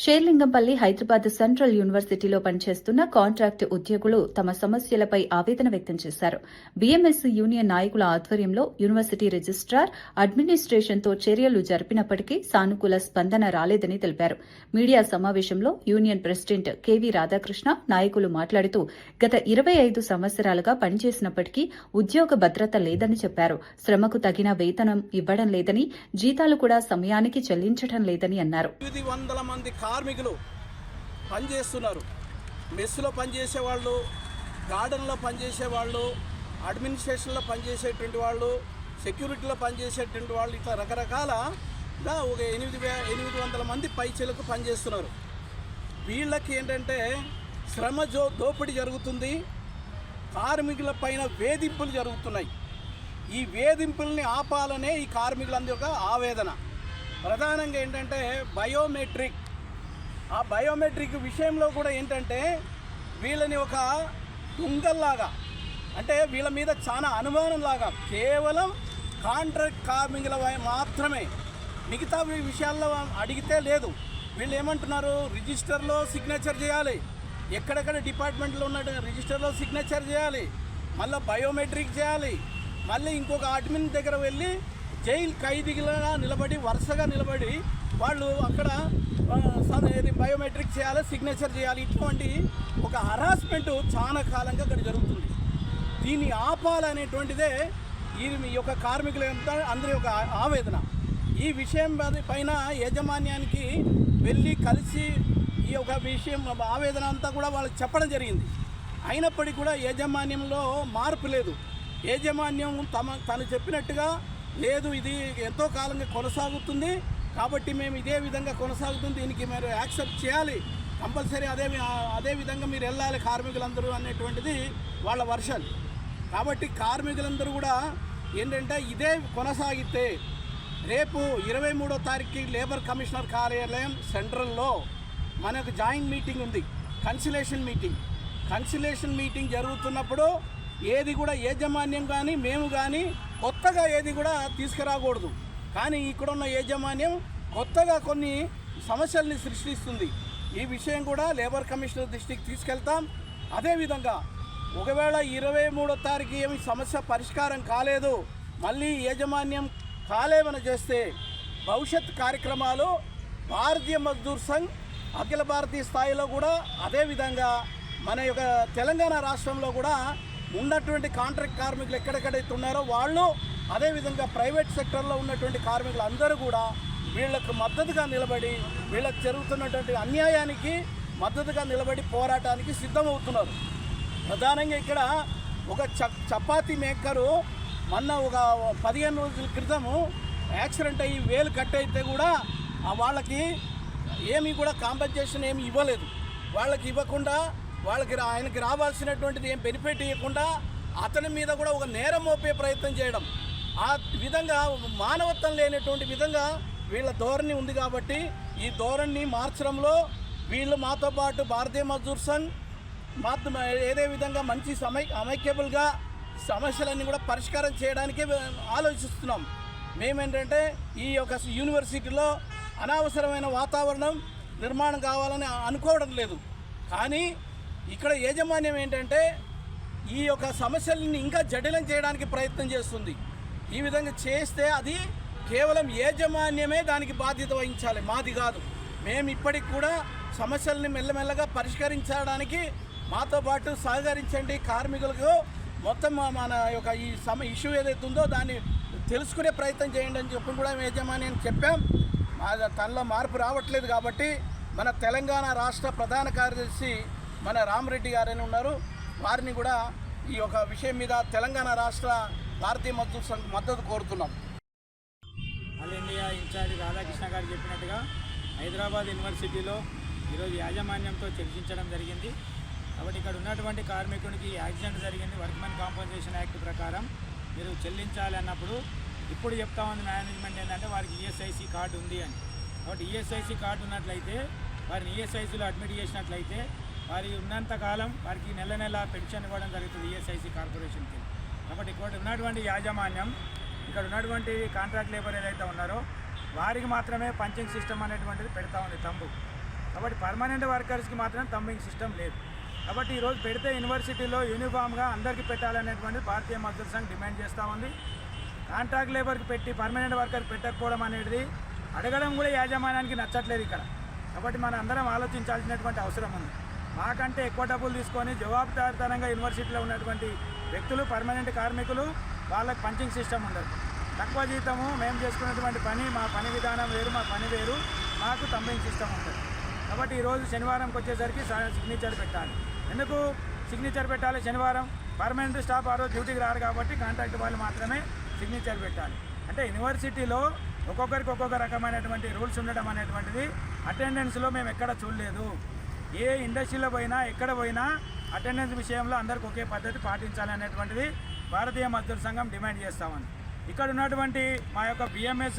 Serilingampally Hyderabad central యూనివర్సిటీలో పనిచేస్తున్న contract ఉద్యోగులు తమ సమస్యలపై ఆవేదన వ్యక్తం చేశారు. బీఎంఎస్ యూనియన్ నాయకుల ఆధ్వర్యంలో యూనివర్సిటీ రిజిస్ట్రార్, అడ్మినిస్ట్రేషన్తో చర్యలు జరిపినప్పటికీ సానుకూల స్పందన రాలేదని తెలిపారు. మీడియా సమావేశంలో యూనియన్ ప్రెసిడెంట్ కెవి రాధాకృష్ణ నాయకులు మాట్లాడుతూ గత 25 సంవత్సరాలుగా పనిచేసినప్పటికీ ఉద్యోగ భద్రత లేదని చెప్పారు. శ్రమకు తగిన వేతనం ఇవ్వడం లేదని, జీతాలు కూడా సమయానికి చెల్లించడం లేదని అన్నారు. కార్మికులు పనిచేస్తున్నారు. మెస్సులో పనిచేసేవాళ్ళు, గార్డెన్లో పనిచేసేవాళ్ళు, అడ్మినిస్ట్రేషన్లో పనిచేసేటువంటి వాళ్ళు, సెక్యూరిటీలో పనిచేసేటువంటి వాళ్ళు, ఇట్లా రకరకాలగా ఒక 800 మంది పైచీలకు పనిచేస్తున్నారు. వీళ్ళకి ఏంటంటే శ్రమ దోపిడీ జరుగుతుంది, కార్మికుల పైన వేధింపులు జరుగుతున్నాయి. ఈ వేధింపుల్ని ఆపాలనే ఈ కార్మికులందరి యొక్క ఆవేదన. ప్రధానంగా ఏంటంటే బయోమెట్రిక్. ఆ బయోమెట్రిక్ విషయంలో కూడా ఏంటంటే వీళ్ళని ఒక తుంగల్లాగా, అంటే వీళ్ళ మీద చాలా అనుమానంలాగా, కేవలం కాంట్రాక్ట్ కార్మికుల మాత్రమే, మిగతా విషయాల్లో అడిగితే లేదు. వీళ్ళు ఏమంటున్నారు, రిజిస్టర్లో సిగ్నేచర్ చేయాలి, ఎక్కడెక్కడ డిపార్ట్మెంట్లో ఉన్న రిజిస్టర్లో సిగ్నేచర్ చేయాలి, మళ్ళీ బయోమెట్రిక్ చేయాలి, మళ్ళీ ఇంకొక అడ్మిన్ దగ్గర వెళ్ళి జైలు ఖైదీగా నిలబడి, వరుసగా నిలబడి వాళ్ళు అక్కడ బయోమెట్రిక్ చేయాలి, సిగ్నేచర్ చేయాలి. ఇటువంటి ఒక హరాస్మెంట్ చాలా కాలంగా అక్కడ జరుగుతుంది. దీన్ని ఆపాలనేటువంటిదే ఈ యొక్క కార్మికుల అందరి యొక్క ఆవేదన. ఈ విషయం పైన యాజమాన్యానికి వెళ్ళి కలిసి ఈ యొక్క విషయం ఆవేదన అంతా కూడా వాళ్ళకి చెప్పడం జరిగింది. అయినప్పటికీ కూడా యాజమాన్యంలో మార్పు లేదు. యాజమాన్యం తను చెప్పినట్టుగా లేదు, ఇది ఎంతో కాలంగా కొనసాగుతుంది కాబట్టి మేము ఇదే విధంగా కొనసాగుతుంది, దీనికి మీరు యాక్సెప్ట్ చేయాలి, కంపల్సరీ అదే విధంగా మీరు వెళ్ళాలి కార్మికులందరూ అనేటువంటిది వాళ్ళ వర్షన్. కాబట్టి కార్మికులందరూ కూడా ఏంటంటే ఇదే కొనసాగితే రేపు 23వ తారీఖుకి లేబర్ కమిషనర్ కార్యాలయం సెంట్రల్లో మనకు జాయింట్ మీటింగ్ ఉంది, కన్సిలేషన్ మీటింగ్ జరుగుతున్నప్పుడు ఏది కూడా యాజమాన్యం కానీ మేము కానీ కొత్తగా ఏది కూడా తీసుకురాకూడదు. కానీ ఇక్కడున్న యాజమాన్యం కొత్తగా కొన్ని సమస్యల్ని సృష్టిస్తుంది. ఈ విషయం కూడా లేబర్ కమిషనర్ దృష్టికి తీసుకెళ్తాం. అదేవిధంగా ఒకవేళ 23వ తారీఖు ఏమి సమస్య పరిష్కారం కాలేదు, మళ్ళీ యాజమాన్యం కాలేమని చేస్తే భవిష్యత్ కార్యక్రమాలు భారతీయ మజ్దూర్ సంఘ్ అఖిల భారతీయ స్థాయిలో కూడా, అదేవిధంగా మన యొక్క తెలంగాణ రాష్ట్రంలో కూడా ఉన్నటువంటి కాంట్రాక్ట్ కార్మికులు ఎక్కడెక్కడైతే ఉన్నారో వాళ్ళు, అదేవిధంగా ప్రైవేట్ సెక్టర్లో ఉన్నటువంటి కార్మికులు అందరూ కూడా వీళ్ళకు మద్దతుగా నిలబడి, వీళ్ళకు జరుగుతున్నటువంటి అన్యాయానికి మద్దతుగా నిలబడి పోరాటానికి సిద్ధమవుతున్నారు. ప్రధానంగా ఇక్కడ ఒక చపాతీ మేకరు మొన్న ఒక 15 రోజుల క్రితము యాక్సిడెంట్ అయ్యి వేలు కట్ అయితే కూడా వాళ్ళకి ఏమీ కూడా కాంపెన్సేషన్ ఏమి ఇవ్వలేదు. వాళ్ళకి ఇవ్వకుండా, ఆయనకి రావాల్సినటువంటిది ఏం బెనిఫిట్ ఇవ్వకుండా అతని మీద కూడా ఒక నేరం మోపే ప్రయత్నం చేయడం, ఆ విధంగా మానవత్వం లేనటువంటి విధంగా వీళ్ళ ధోరణి ఉంది. కాబట్టి ఈ ధోరణిని మార్చడంలో వీళ్ళు మాతో పాటు భారతీయ మజ్దూర్ సంఘ్ ఏదే విధంగా మంచి అమైక్యబుల్గా సమస్యలన్నీ కూడా పరిష్కారం చేయడానికే ఆలోచిస్తున్నాం. మేమేంటంటే ఈ యొక్క యూనివర్సిటీలో అనవసరమైన వాతావరణం నిర్మాణం కావాలని అనుకోవడం లేదు. కానీ ఇక్కడ యాజమాన్యం ఏంటంటే ఈ యొక్క సమస్యలని ఇంకా జటిలం చేయడానికి ప్రయత్నం చేస్తుంది. ఈ విధంగా చేస్తే అది కేవలం యాజమాన్యమే దానికి బాధ్యత వహించాలి, మాది కాదు. మేము ఇప్పటికి కూడా సమస్యల్ని మెల్లమెల్లగా పరిష్కరించడానికి మాతో పాటు సహకరించండి, కార్మికులకు మొత్తం మన యొక్క ఈ ఇష్యూ ఏదైతే ఉందో దాన్ని తెలుసుకునే ప్రయత్నం చేయండి అని చెప్పి కూడా యాజమాన్యానికి చెప్పాం. తనలో మార్పు రావట్లేదు కాబట్టి మన తెలంగాణ రాష్ట్ర ప్రధాన కార్యదర్శి మన రామరెడ్డి గారని ఉన్నారు, వారిని కూడా ఈ యొక్క విషయం మీద తెలంగాణ రాష్ట్ర భారతీయ మజ్దూర్ సంఘ్ మద్దతు కోరుతున్నాం. ఆల్ ఇండియా ఇన్ఛార్జ్ రాధాకృష్ణ గారు చెప్పినట్టుగా హైదరాబాద్ యూనివర్సిటీలో ఈరోజు యాజమాన్యంతో చర్చించడం జరిగింది. కాబట్టి ఇక్కడ ఉన్నటువంటి కార్మికునికి యాక్సిడెంట్ జరిగింది, వర్క్మెన్ కాంపన్సేషన్ యాక్ట్ ప్రకారం మీరు చెల్లించాలి అన్నప్పుడు ఇప్పుడు చెప్తా ఉంది మేనేజ్మెంట్ ఏంటంటే వారికి ఈఎస్ఐసి కార్డు ఉంది అని. కాబట్టి ఈఎస్ఐసి కార్డు ఉన్నట్లయితే వారిని ఈఎస్ఐసిలో అడ్మిట్ చేసినట్లయితే వారి ఉన్నంతకాలం వారికి నెల నెల పెన్షన్ ఇవ్వడం జరుగుతుంది ఈఎస్ఐసి కార్పొరేషన్కి. కాబట్టి ఇక్కడ ఉన్నటువంటి యాజమాన్యం, ఇక్కడ ఉన్నటువంటి కాంట్రాక్ట్ లేబర్ ఏదైతే ఉన్నారో వారికి మాత్రమే పంచింగ్ సిస్టమ్ అనేటువంటిది పెడతా ఉంది తంబు. కాబట్టి పర్మనెంట్ వర్కర్స్కి మాత్రం తంబింగ్ సిస్టమ్ లేదు. కాబట్టి ఈరోజు పెడితే యూనివర్సిటీలో యూనిఫామ్గా అందరికీ పెట్టాలనేటువంటి భారతీయ మజ్దూర్ సంఘ్ డిమాండ్ చేస్తూ ఉంది. కాంట్రాక్ట్ లేబర్కి పెట్టి పర్మనెంట్ వర్కర్కి పెట్టకపోవడం అనేది అడగడం కూడా యాజమాన్యానికి నచ్చట్లేదు ఇక్కడ. కాబట్టి మనం అందరం ఆలోచించాల్సినటువంటి అవసరం ఉంది. మాకంటే ఎక్కువ డబ్బులు తీసుకొని జవాబుదారితనంగా యూనివర్సిటీలో ఉన్నటువంటి వ్యక్తులు పర్మనెంట్ కార్మికులు వాళ్ళకి పంచింగ్ సిస్టమ్ ఉండదు. తక్కువ జీతము మేము చేసుకున్నటువంటి పని, మా పని విధానం వేరు, మా పని వేరు, మాకు తంబింగ్ సిస్టమ్ ఉంటుంది. కాబట్టి ఈరోజు శనివారంకి వచ్చేసరికి సిగ్నేచర్ పెట్టాలి. ఎందుకు సిగ్నేచర్ పెట్టాలి? శనివారం పర్మనెంట్ స్టాఫ్ ఆ రోజు డ్యూటీకి రారు కాబట్టి కాంట్రాక్ట్ వాళ్ళు మాత్రమే సిగ్నేచర్ పెట్టాలి. అంటే యూనివర్సిటీలో ఒక్కొక్కరికి ఒక్కొక్క రకమైనటువంటి రూల్స్ ఉండడం అనేటువంటిది అటెండెన్స్లో మేము ఎక్కడ చూడలేదు. ఏ ఇండస్ట్రీలో పోయినా ఎక్కడ పోయినా అటెండెన్స్ విషయంలో అందరికి ఒకే పద్ధతి పాటించాలనేటువంటిది భారతీయ మజ్దూర్ సంఘం డిమాండ్ చేస్తామని. ఇక్కడ ఉన్నటువంటి మా యొక్క బిఎంఎస్